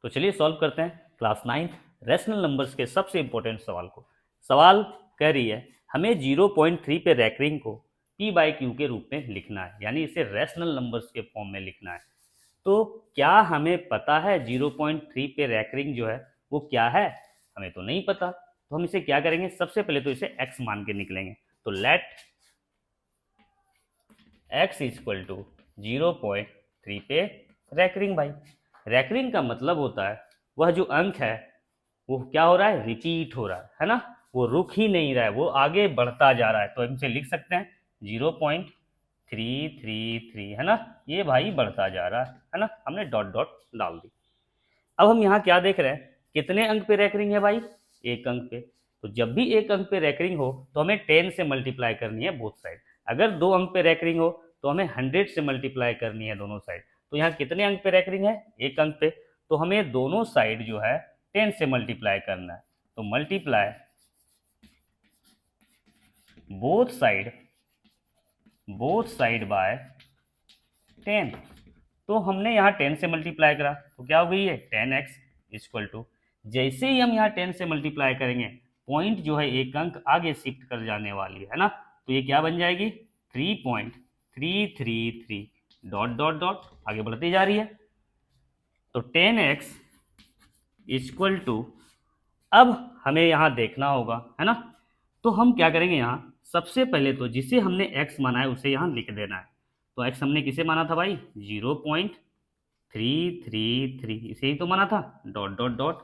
तो चलिए सॉल्व करते हैं क्लास 9th रैशनल नंबर्स के सबसे इंपॉर्टेंट सवाल को। सवाल कह रही है हमें 0.3 पे रैकरिंग को p/q के रूप में लिखना है, यानी इसे रैशनल नंबर्स के फॉर्म में लिखना है। तो क्या हमें पता है 0.3 पे रैकरिंग जो है वो क्या है? हमें तो नहीं पता। तो हम इसे क्या करेंगे, सबसे पहले तो इसे x मान के निकलेंगे। तो लेट x इक्वल टू 0.3 पे रैकरिंग। भाई रैकरिंग का मतलब होता है वह जो अंक है वो क्या हो रहा है, रिपीट हो रहा है ना, वो रुक ही नहीं रहा है, वो आगे बढ़ता जा रहा है। तो हम इसे लिख सकते हैं 0.333 है ना, ये भाई बढ़ता जा रहा है ना, हमने डॉट डॉट डाल दी। अब हम यहाँ क्या देख रहे हैं, कितने अंक पे रैकरिंग है भाई, एक अंक पे। तो जब भी एक अंक पे रैकरिंग हो तो हमें 10 से मल्टीप्लाई करनी है बोथ साइड। अगर दो अंक पे रैकरिंग हो तो हमें 100 से मल्टीप्लाई करनी है दोनों साइड। तो यहाँ कितने अंक पे रैकरिंग है, एक अंक पे, तो हमें दोनों साइड जो है 10 से मल्टीप्लाई करना है। तो मल्टीप्लाई बोथ साइड बाय 10। तो हमने यहाँ 10 से मल्टीप्लाई करा तो क्या हो गई है 10x इक्वल टू, जैसे ही हम यहाँ 10 से मल्टीप्लाई करेंगे पॉइंट जो है एक अंक आगे शिफ्ट कर जाने वाली है ना, तो ये क्या बन जाएगी 3.333 डॉट डॉट डॉट आगे बढ़ती जा रही है। तो 10x इक्वल टू, अब हमें यहाँ देखना होगा है ना, तो हम क्या करेंगे, यहाँ सबसे पहले तो जिसे हमने x माना है उसे यहाँ लिख देना है। तो x हमने किसे माना था भाई, 0.333, इसे ही तो माना था, डॉट डॉट डॉट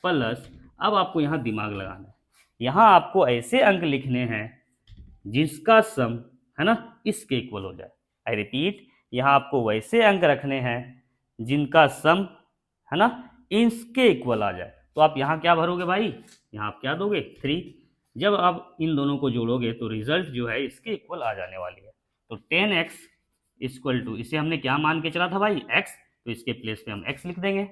प्लस। अब आपको यहाँ दिमाग लगाना है, यहाँ आपको ऐसे अंक लिखने हैं जिसका सम है ना इसके इक्वल हो जाए। आई रिपीट, यहाँ आपको वैसे अंक रखने हैं जिनका सम है ना इसके इक्वल आ जाए। तो आप यहाँ क्या भरोगे भाई, यहाँ आप क्या दोगे 3। जब आप इन दोनों को जोड़ोगे तो रिजल्ट जो है इसके इक्वल आ जाने वाली है। तो 10x इक्वल टू, इसे हमने क्या मान के चला था भाई x, तो इसके प्लेस पे हम x लिख देंगे,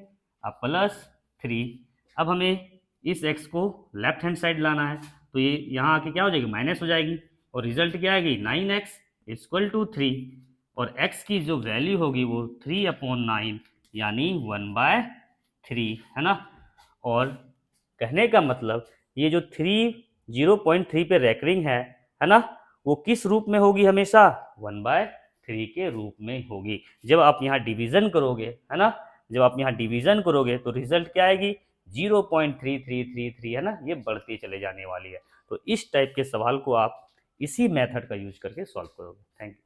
अब प्लस 3। अब हमें इस x को लेफ्ट हैंड साइड लाना है, तो ये यहाँ आके क्या हो जाएगी, माइनस हो जाएगी, और रिजल्ट क्या आएगी 9x इक्वल टू 3, और x की जो वैल्यू होगी वो 3/9 यानी 1/3 है ना। और कहने का मतलब ये जो 0.3 पे रैकरिंग है ना, वो किस रूप में होगी, हमेशा 1/3 के रूप में होगी। जब आप यहाँ डिवीजन करोगे है ना, जब आप यहाँ डिवीजन करोगे तो रिजल्ट क्या आएगी 0.3333 है ना, ये बढ़ती चले जाने वाली है। तो इस टाइप के सवाल को आप इसी मेथड का यूज करके सॉल्व करोगे। Thank you.